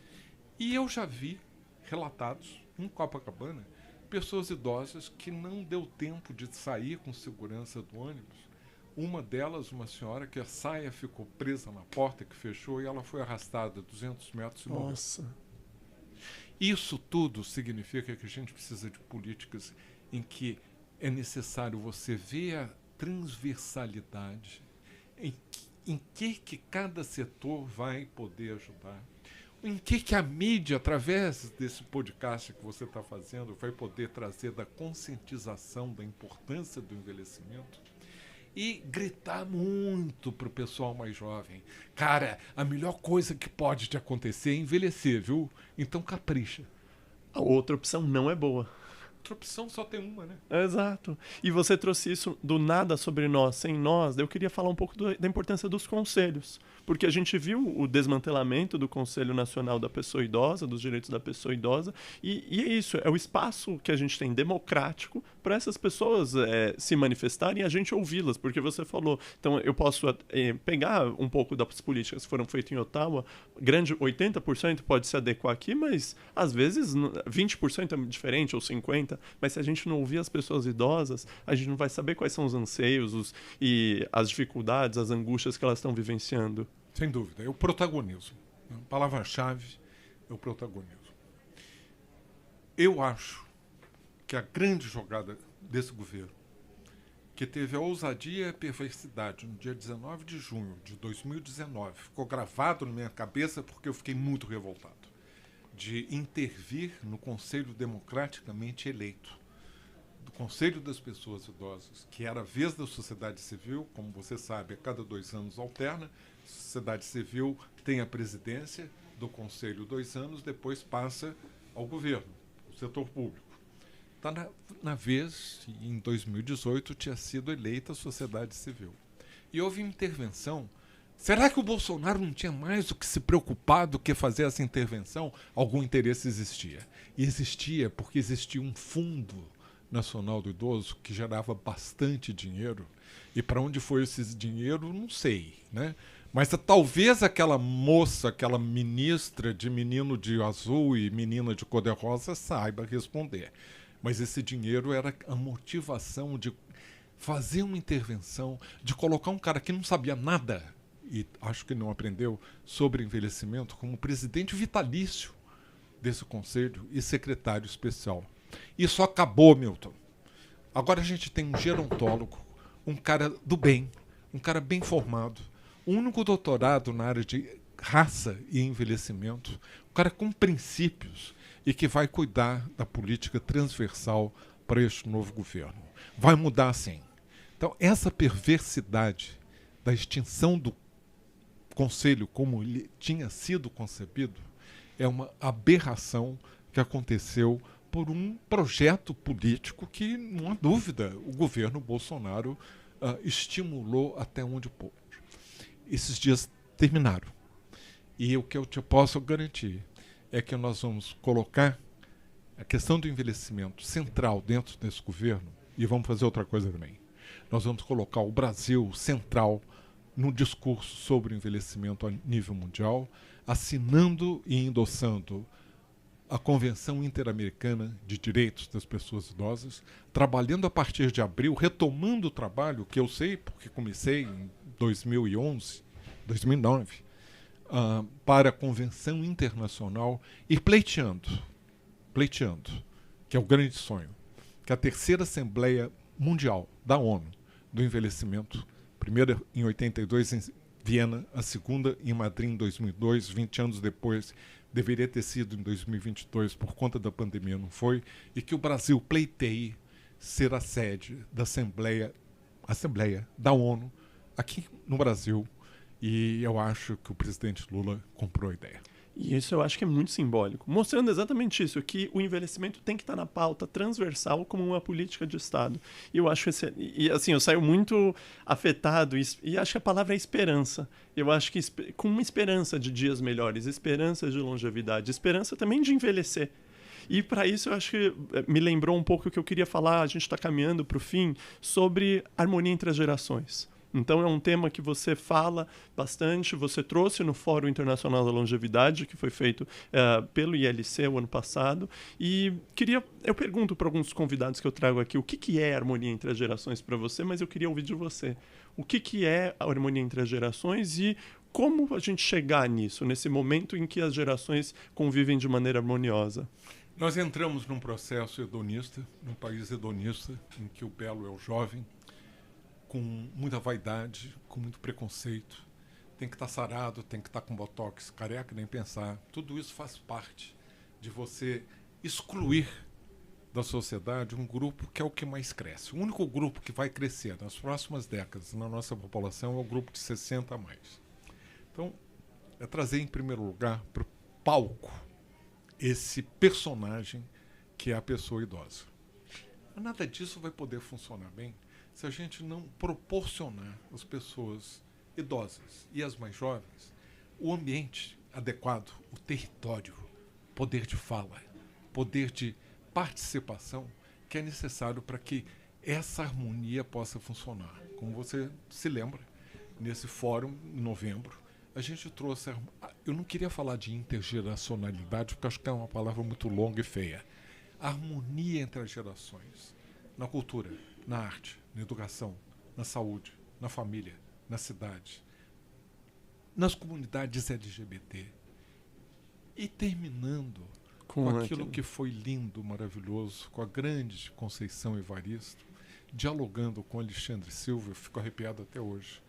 E eu já vi relatados em Copacabana pessoas idosas que não deu tempo de sair com segurança do ônibus. Uma delas, uma senhora, que a saia ficou presa na porta que fechou e ela foi arrastada 200 metros e morreu. Nossa. Isso tudo significa que a gente precisa de políticas em que é necessário você ver a transversalidade, em que cada setor vai poder ajudar, em que a mídia, através desse podcast que você está fazendo, vai poder trazer da conscientização da importância do envelhecimento e gritar muito para o pessoal mais jovem. Cara, a melhor coisa que pode te acontecer é envelhecer, viu? Então capricha. A outra opção não é boa. Outra opção só tem uma, né? Exato. E você trouxe isso do nada sobre nós, sem nós. Eu queria falar um pouco da importância dos conselhos. Porque a gente viu o desmantelamento do Conselho Nacional da Pessoa Idosa, dos direitos da pessoa idosa. E é isso, é o espaço que a gente tem democrático para essas pessoas se manifestarem e a gente ouvi-las. Porque você falou, então eu posso pegar um pouco das políticas que foram feitas em Ottawa, grande 80% pode se adequar aqui, mas às vezes 20% é diferente, ou 50%. Mas se a gente não ouvir as pessoas idosas, a gente não vai saber quais são os anseios e as dificuldades, as angústias que elas estão vivenciando. Sem dúvida. É o protagonismo. A palavra-chave é o protagonismo. Eu acho que a grande jogada desse governo, que teve a ousadia e a perversidade no dia 19 de junho de 2019, ficou gravado na minha cabeça porque eu fiquei muito revoltado, de intervir no Conselho democraticamente eleito, do Conselho das Pessoas Idosas, que era a vez da sociedade civil, como você sabe, a cada 2 anos alterna, a sociedade civil tem a presidência do Conselho 2 anos, depois passa ao governo, ao setor público. Está na vez, em 2018, tinha sido eleita a sociedade civil. E houve intervenção. Será que o Bolsonaro não tinha mais do que se preocupar do que fazer essa intervenção? Algum interesse existia. E existia porque existia um fundo nacional do idoso que gerava bastante dinheiro. E para onde foi esse dinheiro, não sei, né? Mas talvez aquela moça, aquela ministra de menino de azul e menina de cor-de-rosa saiba responder. Mas esse dinheiro era a motivação de fazer uma intervenção, de colocar um cara que não sabia nada, e acho que não aprendeu, sobre envelhecimento, como presidente vitalício desse conselho e secretário especial. Isso acabou, Milton. Agora a gente tem um gerontólogo, um cara do bem, um cara bem formado, um único doutorado na área de raça e envelhecimento, um cara com princípios e que vai cuidar da política transversal para este novo governo. Vai mudar, sim. Então, essa perversidade da extinção do Conselho como ele tinha sido concebido é uma aberração que aconteceu por um projeto político que, não há dúvida, o governo Bolsonaro estimulou até onde pôde. Esses dias terminaram. E o que eu te posso garantir é que nós vamos colocar a questão do envelhecimento central dentro desse governo e vamos fazer outra coisa também. Nós vamos colocar o Brasil central no discurso sobre o envelhecimento a nível mundial, assinando e endossando a Convenção Interamericana de Direitos das Pessoas Idosas, trabalhando a partir de abril, retomando o trabalho, que eu sei porque comecei em 2011, 2009, para a Convenção Internacional e pleiteando, que é o grande sonho, que a terceira Assembleia Mundial da ONU do Envelhecimento, primeira em 82 em Viena, a segunda em Madrid em 2002, 20 anos depois, deveria ter sido em 2022, por conta da pandemia não foi, e que o Brasil pleiteie ser a sede da Assembleia da ONU aqui no Brasil. E eu acho que o presidente Lula comprou a ideia. E isso eu acho que é muito simbólico, mostrando exatamente isso, que o envelhecimento tem que estar na pauta transversal como uma política de Estado. E eu acho assim, eu saio muito afetado e acho que a palavra é esperança. Eu acho que com uma esperança de dias melhores, esperança de longevidade, esperança também de envelhecer. E para isso eu acho que me lembrou um pouco o que eu queria falar, a gente está caminhando para o fim, sobre harmonia entre as gerações. Então é um tema que você fala bastante, você trouxe no Fórum Internacional da Longevidade, que foi feito pelo ILC o ano passado, e eu pergunto para alguns convidados que eu trago aqui o que é harmonia entre as gerações para você, mas eu queria ouvir de você. O que é a harmonia entre as gerações e como a gente chegar nisso, nesse momento em que as gerações convivem de maneira harmoniosa? Nós entramos num processo hedonista, num país hedonista, em que o belo é o jovem, com muita vaidade, com muito preconceito. Tem que estar sarado, tem que estar com botox, careca, nem pensar. Tudo isso faz parte de você excluir da sociedade um grupo que é o que mais cresce. O único grupo que vai crescer nas próximas décadas na nossa população é o grupo de 60 a mais. Então, é trazer em primeiro lugar para o palco esse personagem que é a pessoa idosa. Mas nada disso vai poder funcionar bem se a gente não proporcionar às pessoas idosas e às mais jovens o ambiente adequado, o território, poder de fala, poder de participação que é necessário para que essa harmonia possa funcionar. Como você se lembra, nesse fórum, em novembro, a gente trouxe... Eu não queria falar de intergeracionalidade, porque acho que é uma palavra muito longa e feia. A harmonia entre as gerações, na cultura, na arte, na educação, na saúde, na família, na cidade, nas comunidades LGBT. E terminando com aquilo que foi lindo, maravilhoso, com a grande Conceição Evaristo, dialogando com Alexandre Silva, eu fico arrepiado até hoje,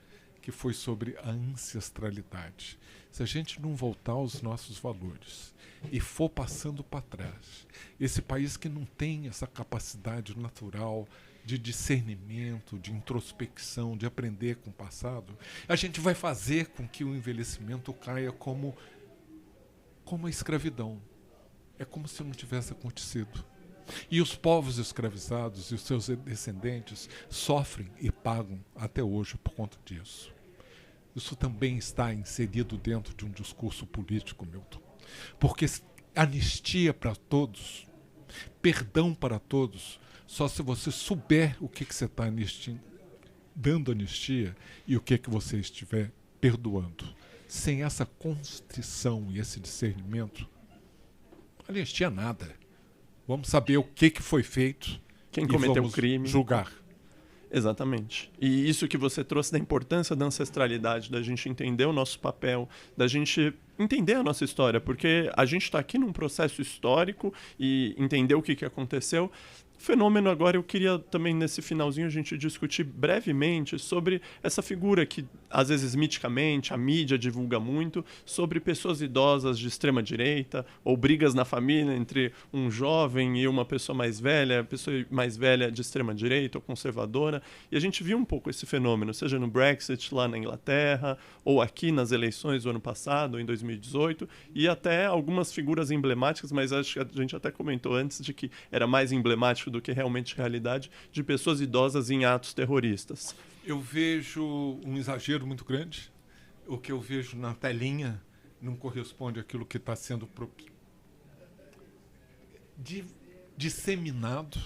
que foi sobre a ancestralidade. Se a gente não voltar aos nossos valores e for passando para trás, esse país que não tem essa capacidade natural de discernimento, de introspecção, de aprender com o passado, a gente vai fazer com que o envelhecimento caia como a escravidão. É como se não tivesse acontecido. E os povos escravizados e os seus descendentes sofrem e pagam até hoje por conta disso. Isso também está inserido dentro de um discurso político, Milton. Porque anistia para todos, perdão para todos, só se você souber o que você está dando anistia e o que você estiver perdoando. Sem essa constrição e esse discernimento, anistia nada. Vamos saber o que foi feito. Quem cometeu o crime. Julgar. Exatamente. E isso que você trouxe da importância da ancestralidade, da gente entender o nosso papel, da gente entender a nossa história, porque a gente está aqui num processo histórico e entender o que aconteceu. Fenômeno agora, eu queria também nesse finalzinho a gente discutir brevemente sobre essa figura que, às vezes, miticamente, a mídia divulga muito, sobre pessoas idosas de extrema direita, ou brigas na família entre um jovem e uma pessoa mais velha de extrema direita ou conservadora, e a gente viu um pouco esse fenômeno, seja no Brexit lá na Inglaterra, ou aqui nas eleições do ano passado, em 2018, e até algumas figuras emblemáticas, mas acho que a gente até comentou antes de que era mais emblemático do que realmente realidade, de pessoas idosas em atos terroristas. Eu vejo um exagero muito grande. O que eu vejo na telinha não corresponde àquilo que está sendo disseminado.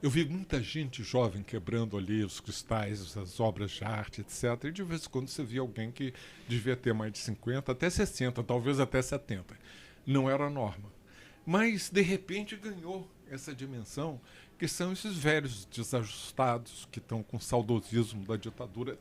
Eu vi muita gente jovem quebrando ali os cristais, as obras de arte, etc. E de vez em quando você via alguém que devia ter mais de 50, até 60, talvez até 70. Não era a norma. Mas, de repente, ganhou essa dimensão, que são esses velhos desajustados que estão com saudosismo da ditadura.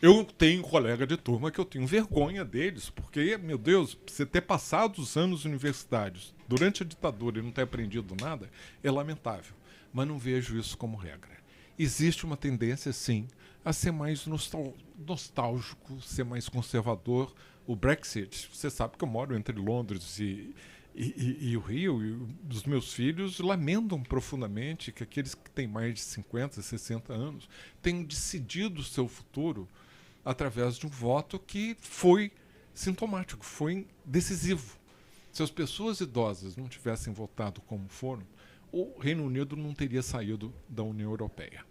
Eu tenho colega de turma que eu tenho vergonha deles, porque, meu Deus, você ter passado os anos universitários durante a ditadura e não ter aprendido nada é lamentável. Mas não vejo isso como regra. Existe uma tendência, sim, a ser mais nostálgico, ser mais conservador. O Brexit, você sabe que eu moro entre Londres e o Rio, e os meus filhos lamentam profundamente que aqueles que têm mais de 50, 60 anos tenham decidido o seu futuro através de um voto que foi sintomático, foi decisivo. Se as pessoas idosas não tivessem votado como foram, o Reino Unido não teria saído da União Europeia.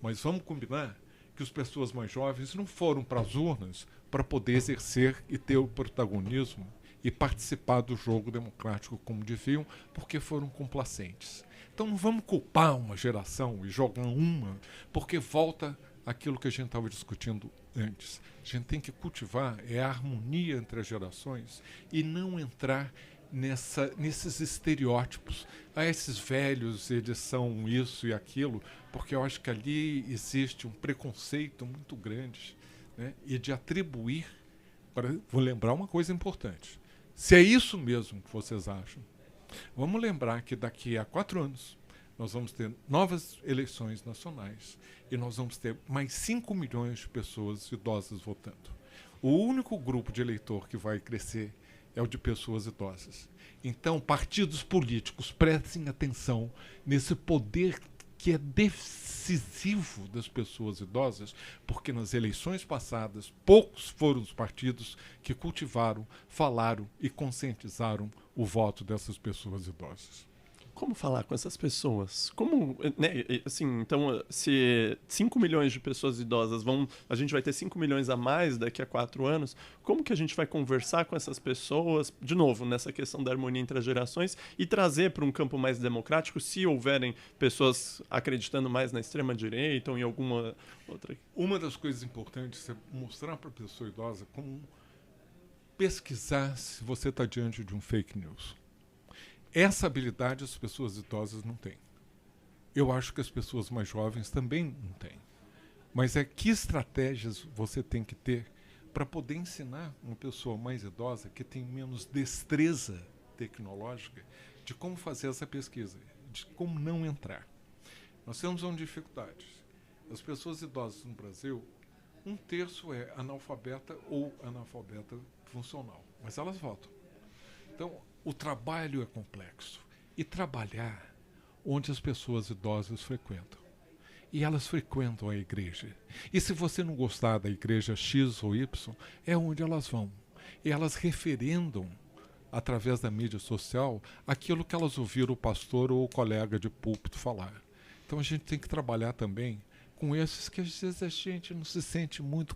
Mas vamos combinar que as pessoas mais jovens não foram para as urnas para poder exercer e ter o protagonismo e participar do jogo democrático como deviam, porque foram complacentes. Então não vamos culpar uma geração e jogar uma, porque volta aquilo que a gente estava discutindo antes. A gente tem que cultivar a harmonia entre as gerações e não entrar nesses estereótipos. Esses velhos, eles são isso e aquilo, porque eu acho que ali existe um preconceito muito grande, né? E de atribuir. Agora, vou lembrar uma coisa importante. Se é isso mesmo que vocês acham, vamos lembrar que daqui a 4 anos nós vamos ter novas eleições nacionais e nós vamos ter mais 5 milhões de pessoas idosas votando. O único grupo de eleitor que vai crescer é o de pessoas idosas. Então, partidos políticos, prestem atenção nesse poder que é decisivo das pessoas idosas, porque nas eleições passadas, poucos foram os partidos que cultivaram, falaram e conscientizaram o voto dessas pessoas idosas. Como falar com essas pessoas? Como, né, assim, então, se 5 milhões de pessoas idosas a gente vai ter 5 milhões a mais daqui a 4 anos, como que a gente vai conversar com essas pessoas, de novo, nessa questão da harmonia entre as gerações, e trazer para um campo mais democrático, se houverem pessoas acreditando mais na extrema-direita ou em alguma outra... Uma das coisas importantes é mostrar para a pessoa idosa como pesquisar se você está diante de um fake news. Essa habilidade as pessoas idosas não têm. Eu acho que as pessoas mais jovens também não têm. Mas que estratégias você tem que ter para poder ensinar uma pessoa mais idosa que tem menos destreza tecnológica de como fazer essa pesquisa, de como não entrar. Nós temos uma dificuldade. As pessoas idosas no Brasil, 1/3 é analfabeta ou analfabeta funcional, mas elas votam. Então, o trabalho é complexo. E trabalhar onde as pessoas idosas frequentam. E elas frequentam a igreja. E se você não gostar da igreja X ou Y, é onde elas vão. E elas referendam, através da mídia social, aquilo que elas ouviram o pastor ou o colega de púlpito falar. Então a gente tem que trabalhar também com esses que às vezes a gente não se sente muito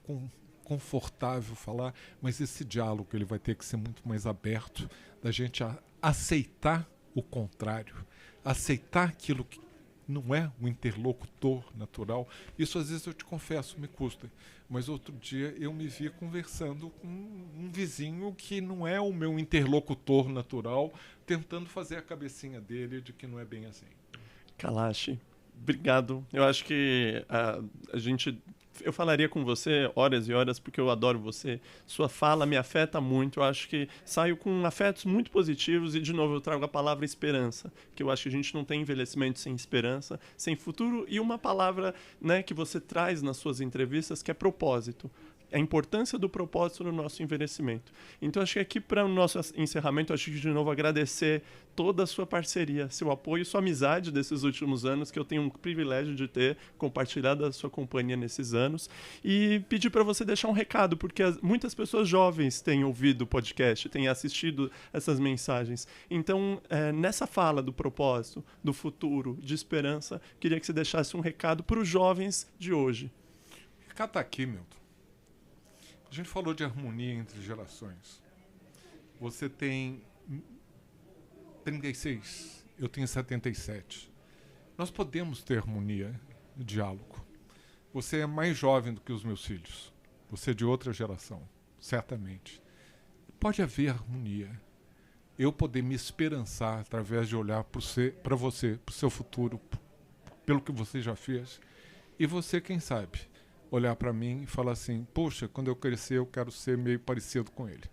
confortável falar, mas esse diálogo ele vai ter que ser muito mais aberto, da gente aceitar o contrário, aceitar aquilo que não é um interlocutor natural. Isso às vezes eu te confesso, me custa. Mas outro dia eu me vi conversando com um vizinho que não é o meu interlocutor natural, tentando fazer a cabecinha dele de que não é bem assim. Kalash, obrigado. Eu acho que eu falaria com você horas e horas, porque eu adoro você. Sua fala me afeta muito. Eu acho que saio com afetos muito positivos e, de novo, eu trago a palavra esperança, que eu acho que a gente não tem envelhecimento sem esperança, sem futuro, e uma palavra, né, que você traz nas suas entrevistas, que é propósito. A importância do propósito no nosso envelhecimento. Então, acho que aqui, para o nosso encerramento, acho que, de novo, agradecer toda a sua parceria, seu apoio, sua amizade desses últimos anos, que eu tenho um privilégio de ter compartilhado a sua companhia nesses anos, e pedir para você deixar um recado, porque muitas pessoas jovens têm ouvido o podcast, têm assistido essas mensagens. Então, nessa fala do propósito, do futuro, de esperança, queria que você deixasse um recado para os jovens de hoje. O recado está aqui, Milton. A gente falou de harmonia entre gerações. Você tem 36, eu tenho 77. Nós podemos ter harmonia e diálogo. Você é mais jovem do que os meus filhos. Você é de outra geração, certamente. Pode haver harmonia. Eu poder me esperançar através de olhar para você, para o seu futuro, pelo que você já fez. E você, quem sabe, olhar para mim e falar assim, poxa, quando eu crescer eu quero ser meio parecido com ele.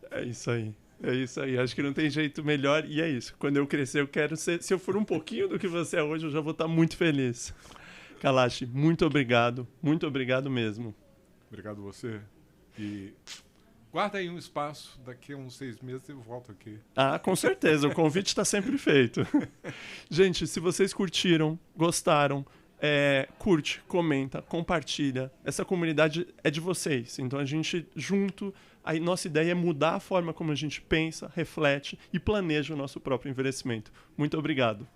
É isso aí. É isso aí. Acho que não tem jeito melhor. E é isso. Quando eu crescer, eu quero ser... Se eu for um pouquinho do que você é hoje, eu já vou estar muito feliz. Kalash, muito obrigado. Muito obrigado mesmo. Obrigado a você. E guarda aí um espaço. Daqui a uns 6 meses eu volto aqui. Ah, com certeza. O convite está sempre feito. Gente, se vocês curtiram, gostaram... curte, comenta, compartilha. Essa comunidade é de vocês. Então a gente junto, a nossa ideia é mudar a forma como a gente pensa, reflete e planeja o nosso próprio envelhecimento. Muito obrigado.